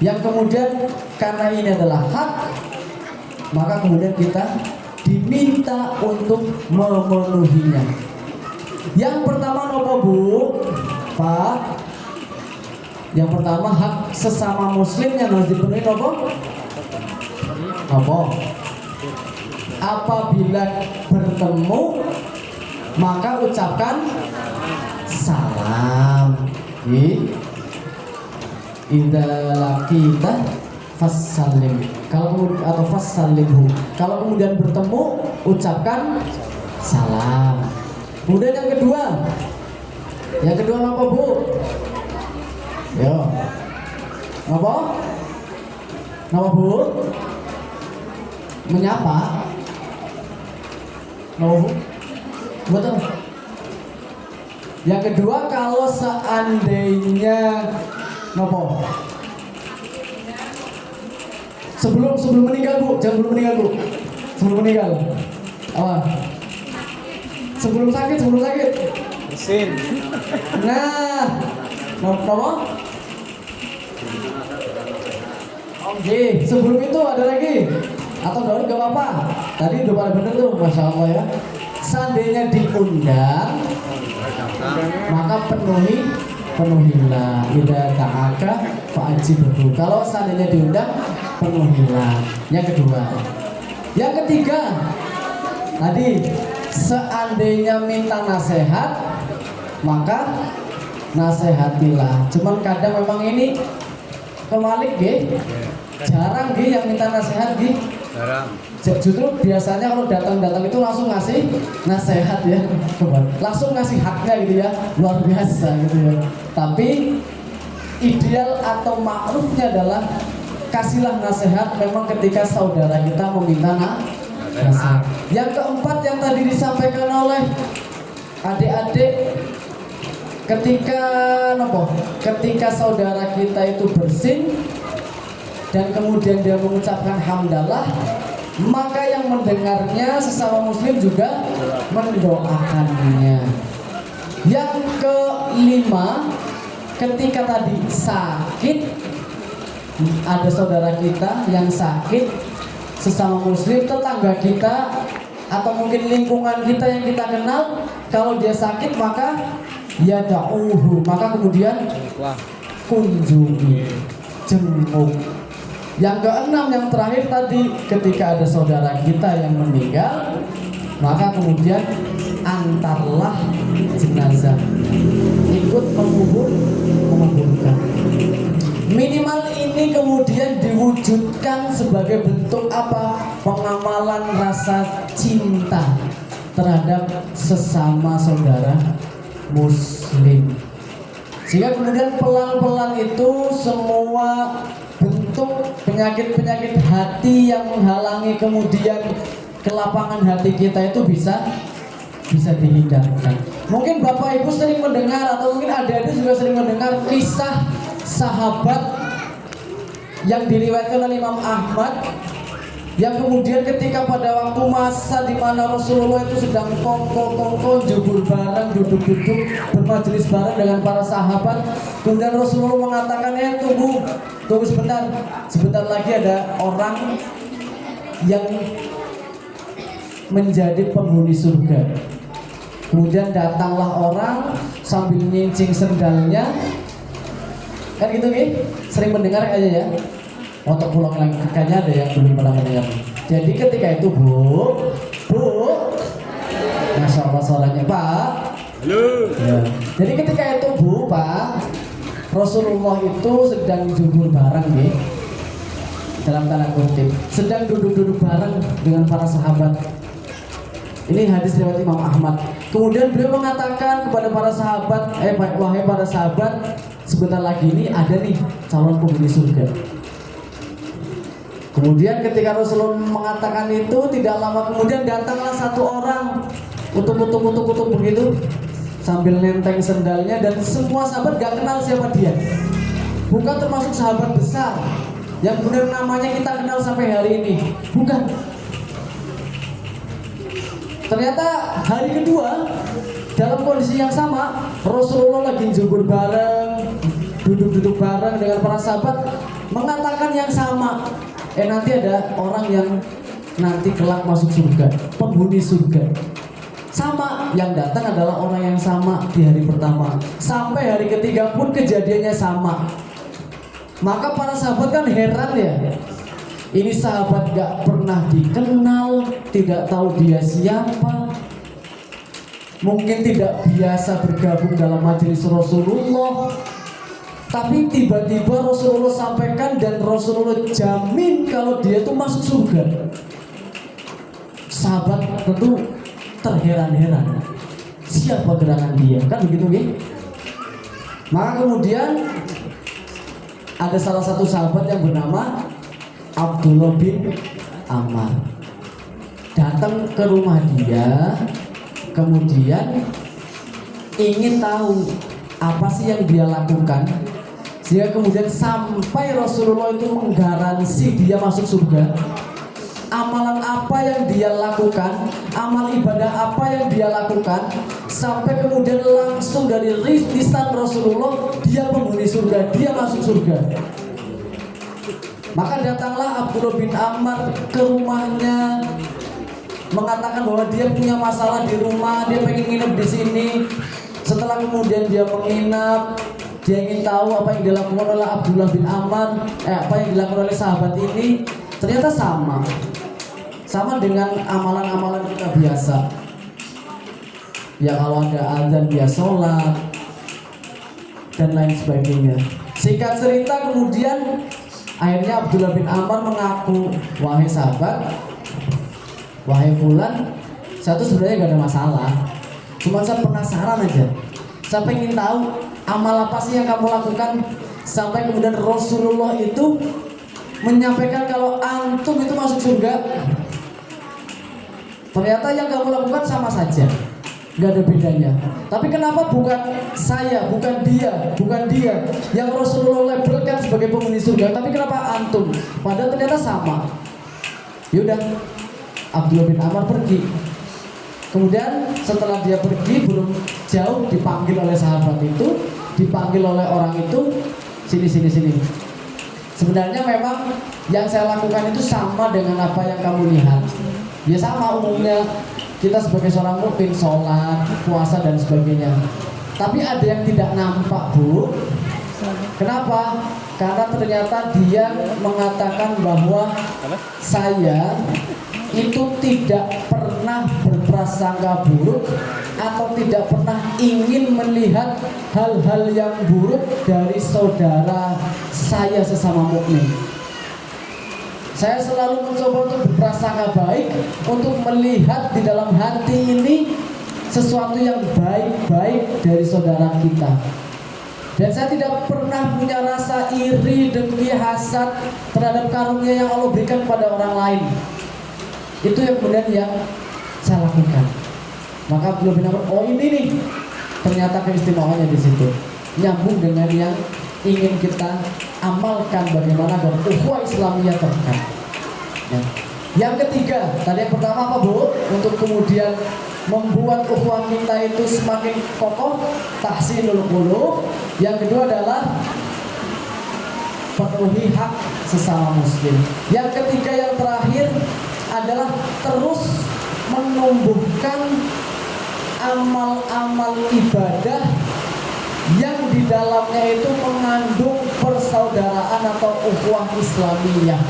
yang kemudian karena ini adalah hak, maka kemudian kita diminta untuk memenuhinya. Yang pertama apa Bu? Pak, yang pertama hak sesama muslim yang harus dipenuhi apa? Apa? Apabila bertemu maka ucapkan salam. Idza laqita fassalim. Atau fassalimhu. Kalau kemudian bertemu ucapkan salam. Kemudian yang kedua. Yang kedua apa Bu? Yo. Apa? Apa Bu? Menyapa. No. Betul. Yang kedua, kalau seandainya nopo sebelum meninggal Bu, jangan sebelum meninggal Bu, sebelum meninggal apa? Sebelum sakit mesin. Nah, nopo? Oke, sebelum itu ada lagi atau enggak apa-apa? Tadi udah pada bener tuh, masya Allah ya. Seandainya diundang, maka penuhilah. Idza ta'aka fa'ajibhu. Kalau seandainya diundang, penuhilah. Yang kedua. Yang ketiga, tadi seandainya minta nasihat, maka nasihatilah. Cuman kadang memang ini kebalik jarang yang minta nasihat Jarang. Justru biasanya kalau datang itu langsung ngasih nasihat ya, langsung ngasih haknya gitu ya, luar biasa gitu ya. Tapi ideal atau ma'rufnya adalah kasihlah nasihat memang ketika saudara kita meminta nasihat. Yang keempat yang tadi disampaikan oleh adik-adik, ketika saudara kita itu bersin dan kemudian dia mengucapkan hamdalah, maka yang mendengarnya sesama muslim juga mendoakannya. Yang kelima, ketika tadi sakit, ada saudara kita yang sakit, sesama muslim, tetangga kita atau mungkin lingkungan kita yang kita kenal, kalau dia sakit maka ya da'uhu, maka kemudian kunjungi, jenguk. Yang keenam, yang terakhir tadi, ketika ada saudara kita yang meninggal, maka kemudian antarlah jenazah, ikut menguburkan. Minimal ini kemudian diwujudkan sebagai bentuk apa? Pengamalan rasa cinta terhadap sesama saudara muslim. Sehingga kemudian pelan-pelan itu semua bentuk penyakit-penyakit hati yang menghalangi kemudian kelapangan hati kita itu bisa dihindarkan. Mungkin Bapak Ibu sering mendengar atau mungkin adik-adik juga sering mendengar kisah sahabat yang diriwayatkan oleh Imam Ahmad, yang kemudian ketika pada waktu masa di mana Rasulullah itu sedang kongko jubur bareng, duduk-duduk bermajelis bareng dengan para sahabat, kemudian Rasulullah mengatakan, tunggu sebentar lagi ada orang yang menjadi penghuni surga. Kemudian datanglah orang sambil nyincing sendalnya, kan gitu sering mendengar aja ya. Untuk pulang lagi, kayaknya ada yang belum pernah mendengar. Jadi ketika itu Bu, masya Allah suaranya Pak. Halo. Ya. Jadi ketika itu Bu, Pak, Rasulullah itu sedang jubur bareng dalam tanda kutip, sedang duduk-duduk bareng dengan para sahabat. Ini hadis riwayat Imam Ahmad. Kemudian beliau mengatakan kepada para sahabat, wahai para sahabat, sebentar lagi ini ada nih calon penghuni surga. Kemudian ketika Rasulullah mengatakan itu, tidak lama kemudian datanglah satu orang utuk begitu sambil nenteng sendalnya, dan semua sahabat gak kenal siapa dia. Bukan termasuk sahabat besar yang kemudian namanya kita kenal sampai hari ini. Bukan. Ternyata hari kedua dalam kondisi yang sama, Rasulullah lagi jubur bareng, duduk-duduk bareng dengan para sahabat mengatakan yang sama. Nanti ada orang yang nanti kelak masuk surga, penghuni surga. Sama, yang datang adalah orang yang sama di hari pertama. Sampai hari ketiga pun kejadiannya sama. Maka para sahabat kan heran ya. Ini sahabat gak pernah dikenal, tidak tahu dia siapa, mungkin tidak biasa bergabung dalam majelis Rasulullah. Tapi tiba-tiba Rasulullah sampaikan dan Rasulullah jamin kalau dia itu masuk surga. Sahabat tentu terheran-heran. Siapa gerangan dia? Kan begitu ya? Maka kemudian ada salah satu sahabat yang bernama Abdullah bin Ammar datang ke rumah dia, kemudian ingin tahu apa sih yang dia lakukan, sehingga kemudian sampai Rasulullah itu menggaransi dia masuk surga. Amalan apa yang dia lakukan, amal ibadah apa yang dia lakukan, sampai kemudian langsung dari lisan Rasulullah dia penghuni surga, dia masuk surga. Maka datanglah Abdullah bin Ammar ke rumahnya, mengatakan bahwa dia punya masalah di rumah, dia pengen nginep di sini. Setelah kemudian dia menginap, dia ingin tahu apa yang dilakukan oleh Abdullah bin Ammar, apa yang dilakukan oleh sahabat ini. Ternyata sama dengan amalan-amalan kita biasa. Ya kalau ada azan dia sholat dan lain sebagainya. Singkat cerita kemudian akhirnya Abdullah bin Ammar mengaku, wahai sahabat, wahai fulan, saya tuh sebenarnya gak ada masalah, cuma saya penasaran aja. Saya pengen tahu amal apa sih yang kamu lakukan sampai kemudian Rasulullah itu menyampaikan kalau antum itu masuk surga. Ternyata yang kamu lakukan sama saja, gak ada bedanya. Tapi kenapa bukan saya, bukan dia yang Rasulullah labelkan sebagai penghuni surga, tapi kenapa antum? Padahal ternyata sama. Yaudah, Abdullah bin Ammar pergi. Kemudian setelah dia pergi, belum jauh dipanggil oleh sahabat itu, dipanggil oleh orang itu, sini. Sebenarnya memang yang saya lakukan itu sama dengan apa yang kamu lihat. Ya sama umumnya kita sebagai seorang mukmin, sholat, puasa dan sebagainya. Tapi ada yang tidak nampak, Bu. Kenapa? Karena ternyata dia mengatakan bahwa saya itu tidak pernah berprasangka buruk atau tidak pernah ingin melihat hal-hal yang buruk dari saudara saya sesama mukmin. Saya selalu mencoba untuk berprasangka baik, untuk melihat di dalam hati ini sesuatu yang baik-baik dari saudara kita. Dan saya tidak pernah punya rasa iri, dengki, hasad terhadap karunia yang Allah berikan kepada orang lain. Itu yang kemudian yang saya lakukan. Maka Abdullah bin Ammar, oh ini nih, ternyata keistimewaannya di situ. Nyambung dengan yang ingin kita amalkan, bagaimana agar ukhuwah Islamiyah terdekat. Ya. Yang ketiga, tadi yang pertama apa, Bu? Untuk kemudian membuat ukhuwah kita itu semakin kokoh, tahsinul qulub. Yang kedua adalah penuhi hak sesama muslim. Yang ketiga, yang terakhir adalah terus menumbuhkan amal-amal ibadah yang di dalamnya itu mengandung persaudaraan atau ukhuwah Islamiyah.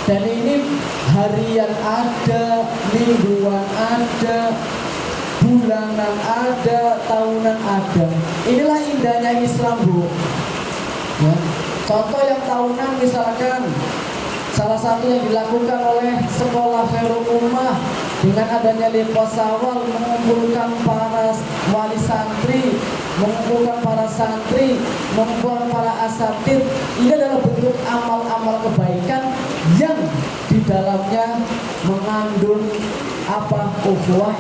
Dan ini harian ada, mingguan ada, bulanan ada, tahunan ada. Inilah indahnya Islam, Bu. Ya. Contoh yang tahunan misalkan salah satu yang dilakukan oleh sekolah Khairul Ummah dengan adanya Lipas Awal, mengumpulkan para wali santri, mengumpulkan para santri, mengumpulkan para asatid. Ini adalah bentuk amal-amal kebaikan yang di dalamnya mengandung apa? Ukhuwah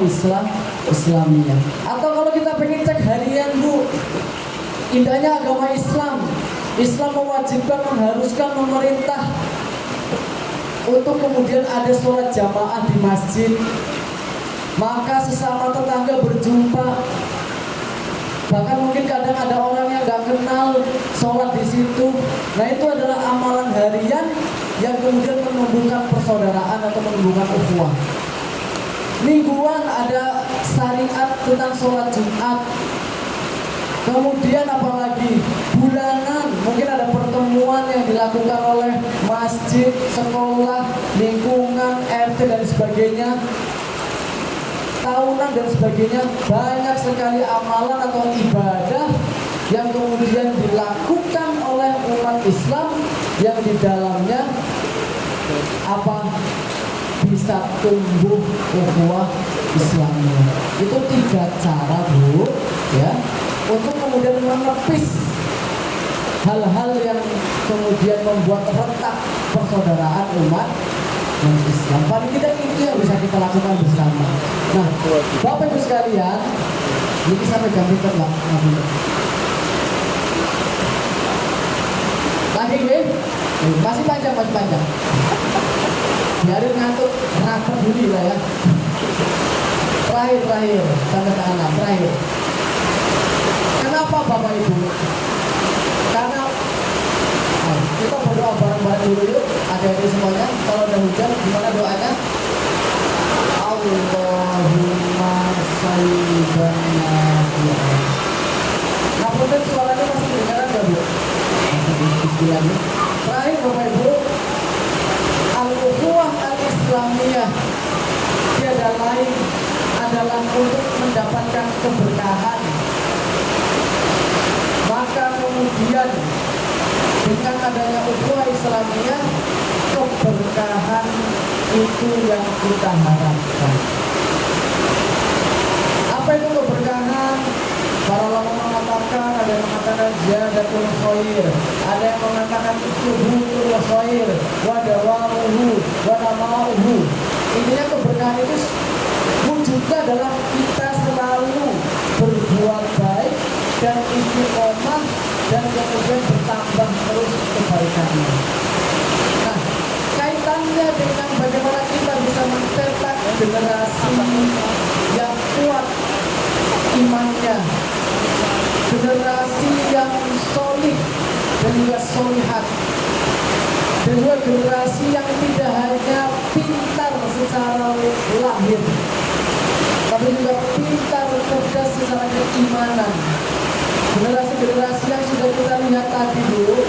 Islamiyah. Atau kalau kita pengen cek harian, Bu, indahnya agama Islam. Islam mewajibkan, mengharuskan pemerintah untuk kemudian ada sholat jamaah di masjid. Maka sesama tetangga berjumpa, Bahkan mungkin kadang ada orang yang nggak kenal sholat di situ. Nah itu adalah amalan harian yang kemudian menumbuhkan persaudaraan atau menumbuhkan ukhuwah. Mingguan ada syariat tentang sholat Jumat. Kemudian apalagi bulanan, mungkin ada pertemuan yang dilakukan oleh masjid, sekolah, lingkungan, RT dan sebagainya, tahunan dan sebagainya. Banyak sekali amalan atau ibadah yang kemudian dilakukan oleh umat Islam yang di dalamnya apa bisa tumbuh ukhuwah Islamnya. Itu 3 cara, Bu, ya, untuk kemudian menepis hal-hal yang kemudian membuat retak persaudaraan umat Islam. Paling tidak itu yang bisa kita lakukan bersama. Nah, Bapak Ibu sekalian, ini sampai jam berapa lah? Lagi nih, masih panjang. Biarin ngantuk, rapet dulu lah ya. Terakhir, tanda tangan terakhir. Kenapa Bapak Ibu? Karena kita berdoa bareng-bareng dulu yuk, adik-adik semuanya. Kalau ada hujan, gimana doanya? Allahumma sayyiban nafi'an. Nah, punten suaranya masih kedengaran nggak, Bu? Bismillah. Terakhir Bapak Ibu, al-ukhuwah al-islamiyah tiada lain adalah untuk mendapatkan keberkahan. Maka kemudian dengan adanya ukhuwah Islamiyah, keberkahan itu yang kita harapkan. Apa itu keberkahan? Para ulama mengatakan, ada yang mengatakan ziyadatul khair, ada yang mengatakan subutul khair, wa dawamuhu, wa namauhu. Intinya keberkahan itu wujudnya adalah kita selalu berbuat baik dan istiqomah dan kemudian bertambah terus kebaikannya. Nah, kaitannya dengan bagaimana kita bisa mencetak generasi yang kuat imannya, generasi yang solih dan juga solihat, dan juga generasi yang tidak hanya pintar secara lahir, tapi juga pintar cerdas secara keimanan. Generasi-generasi yang sudah kita lihat tadi dulu,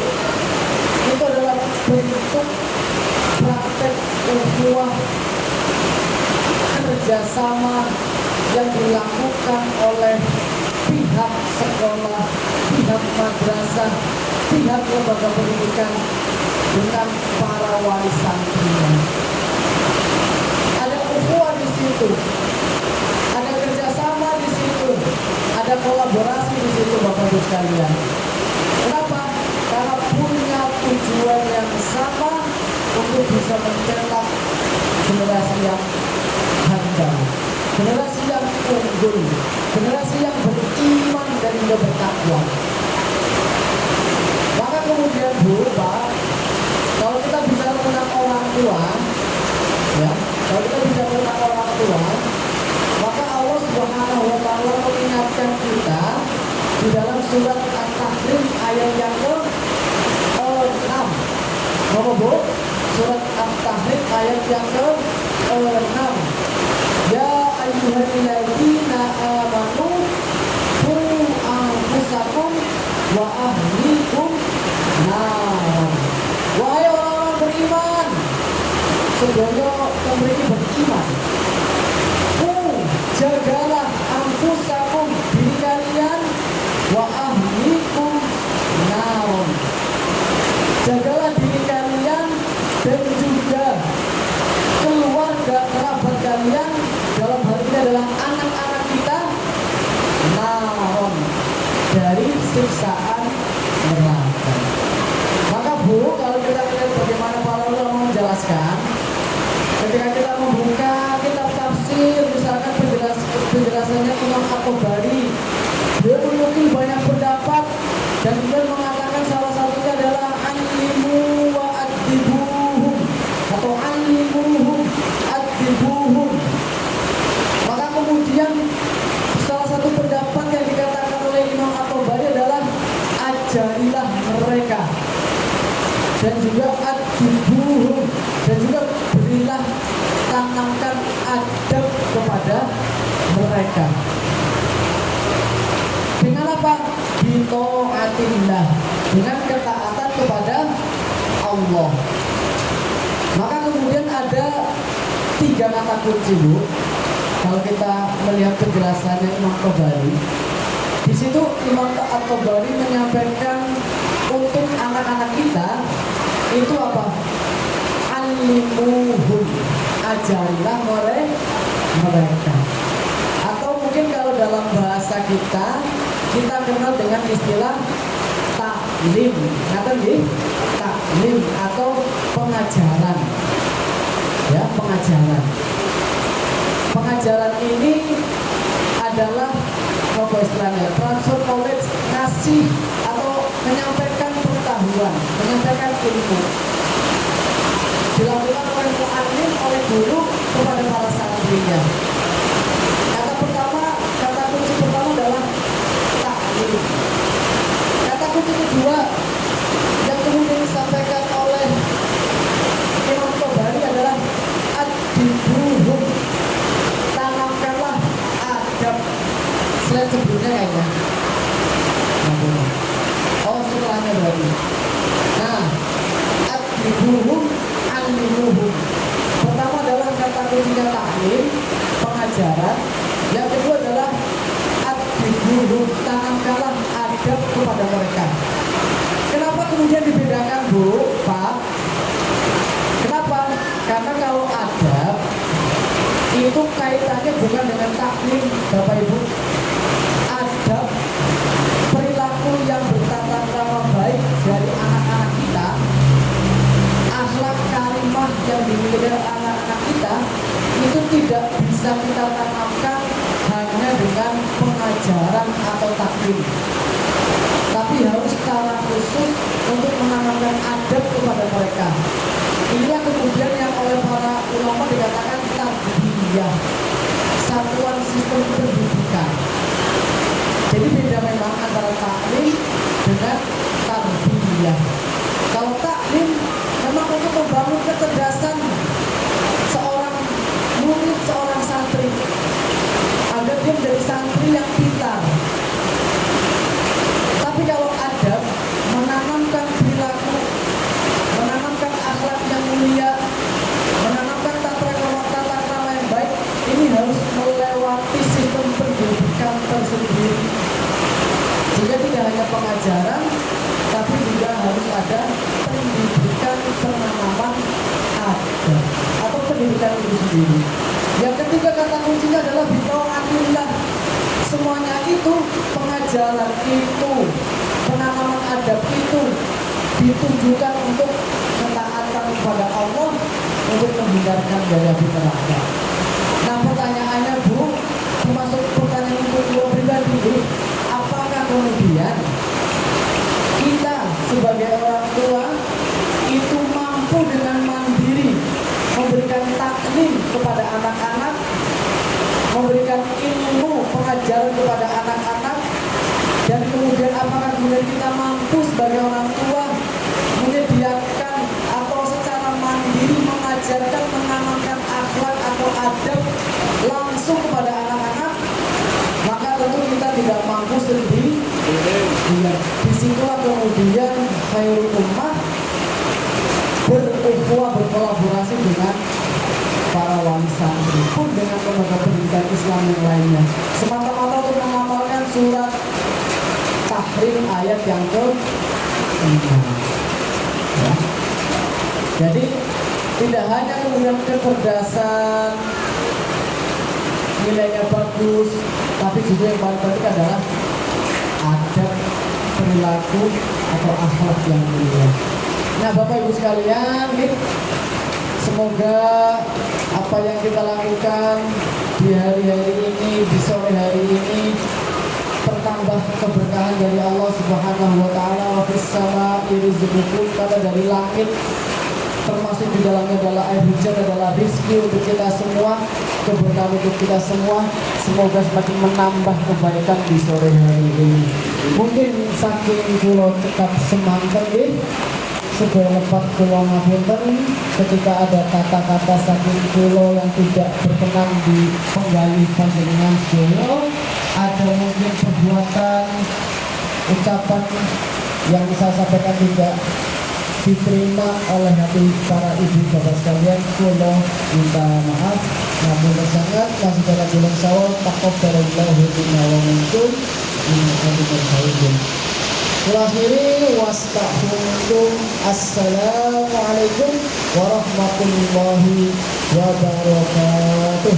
itu adalah bentuk praktek ukhuwah kerjasama yang dilakukan oleh pihak sekolah, pihak madrasah, pihak lembaga pendidikan dengan para wali santrinya. Ada ukhuwah di situ, ada kerjasama di situ, ada kolaborasi di situ, Bapak Ibu sekalian. Kenapa? Karena punya tujuan yang sama untuk bisa mencetak generasi yang handal, generasi yang unggul, generasi yang beriman dan juga bertakwa. Maka kemudian Bu, Pak, kalau kita bicara tentang orang tua, ya, kalau kita bicara tentang orang tua, maka Allah Subhanahu wa Ta'ala mengingatkan kita di dalam surat At-Tahrim ayat yang ke-6. Apa, Bu? Surat At-Tahrim ayat yang ke-6. Ya ayyuhalladzina amanu qu anfusakum wa ahlikum nar. Wahai orang-orang beriman, sedoyo memiliki beriman, jagalah anfusakum, diri kalian, wa ahlikum nar. Jagalah diri kalian dan juga keluarga kerabat kalian, dalam hal ini adalah anak-anak kita, naron, dari siksaan neraka. Maka Bu, kalau kita lihat bagaimana para ulama menjelaskan, ketika kita membuka kitab tafsir, misalkan penjelasannya Imam At-Tabari, dia menukil banyak pendapat dan kemudian mengatakan salah satunya adalah alimu wa adibuhum atau alimuhum adibuhum. Maka kemudian dan juga adibuhum, dan juga berilah, tanamkan adab kepada mereka. Dengan apa? Bita'atillah, dengan ketaatan kepada Allah. Maka kemudian ada 3 kata kunci, Bu. Kalau kita melihat penjelasannya Imam Tabari, di situ Imam Tabari menyampaikan untuk anak-anak kita itu apa? Alimuhum, ajarilah mereka. Atau mungkin kalau dalam bahasa kita kenal dengan istilah taklim, taklim atau pengajaran. Ya, pengajaran. Pengajaran ini adalah apa istilahnya? Transfer knowledge, ngasih atau menyampaikan pengetahuan, menyampaikan ilmu. Dilakukan oleh mu'allim, oleh guru kepada para santrinya. Kata kunci pertama adalah taklim. Kata kunci kedua yang kemudian disampaikan oleh Imam Tabari adalah adibuhum, tanamkanlah adab. Slide sebelumnya kayaknya. Oh, setelahnya berarti. Nah, adibuhum, alimuhum. Pertama adalah kata kuncinya taklim, pengajaran. Yang kedua adalah adibuhum, tanamkanlah adab kepada mereka. Kenapa kemudian dibedakan, Bu, Pak? Kenapa? Karena kalau adab itu kaitannya bukan dengan taklim, Bapak Ibu. Adab, perilaku yang bertata krama baik dari anak-anak kita, akhlak karimah yang dimiliki oleh anak-anak kita, itu tidak bisa kita tanamkan hanya dengan pengajaran atau taklim, tapi harus secara khusus untuk menanamkan adab kepada mereka. Inilah kemudian yang oleh para ulama dikatakan tarbiyah, satuan sistem pendidikan. Jadi beda memang antara taklim dengan tarbiyah. Kalau taklim memang untuk membangun kecerdasan seorang murid, seorang santri, agar dia menjadi santri yang pintar. Tapi kalau adab, menanamkan perilaku, menanamkan akhlak yang mulia, menanamkan tata krama yang baik, ini harus melewati sistem pendidikan tersendiri. Sehingga tidak hanya pengajaran, tapi juga harus ada pendidikan penanaman adab atau pendidikan itu sendiri. Yang ketiga kata kuncinya adalah bita'atillah. Semuanya itu, pengajaran itu, penanaman adab itu ditujukan untuk ketaatan kepada Allah, untuk menghindarkan dari api neraka. Nah, pertanyaannya, Bu, termasuk pertanyaan untuk dua pribadi, apakah kemudian kita sebagai orang tua itu mampu dengan mandiri memberikan taklim kepada anak-anak, memberikan ilmu pengajaran kepada anak-anak, dan kemudian apakah kemudian kita mampu sebagai orang tua menyediakan atau secara mandiri mengajarkan, menanamkan akhlak atau adab langsung kepada anak-anak? Maka tentu kita tidak mampu sendiri. Disitulah kemudian khairul ummah berukhuwah, berkolaborasi dengan para wali santri pun dengan lembaga pendidikan Islam yang lainnya, semata-mata untuk mengamalkan surat Tahrim ayat yang ke-5. Ya. Jadi tidak hanya kemudian kecerdasan, nilainya bagus, tapi juga yang paling penting adalah adab, perilaku atau akhlak yang mulia. Nah, Bapak Ibu sekalian, semoga apa yang kita lakukan di hari-hari ini, di sore hari ini, bertambah keberkahan dari Allah Subhanahu wa taala. Wa fis samaa'i rizqukum, kata dari langit termasuk di dalamnya adalah air hujan, adalah rezeki untuk kita semua, keberkahan untuk kita semua. Semoga semakin menambah kebaikan di sore hari ini. Mungkin saking kula cekap semanten sudah lepas kula ngapunten ketika ada kata-kata saking kula yang tidak berkenan di penggali panjenengan sedaya, ada mungkin perbuatan ucapan yang saya sampaikan tidak diterima oleh hati para ibu bapak sekalian, kula minta maaf. Namun sangat masih dalam bulan Syawal, taqabbalallahu minna wa minkum innal kula akhiri wastaghfirukum. Assalamualaikum warahmatullahi wabarakatuh.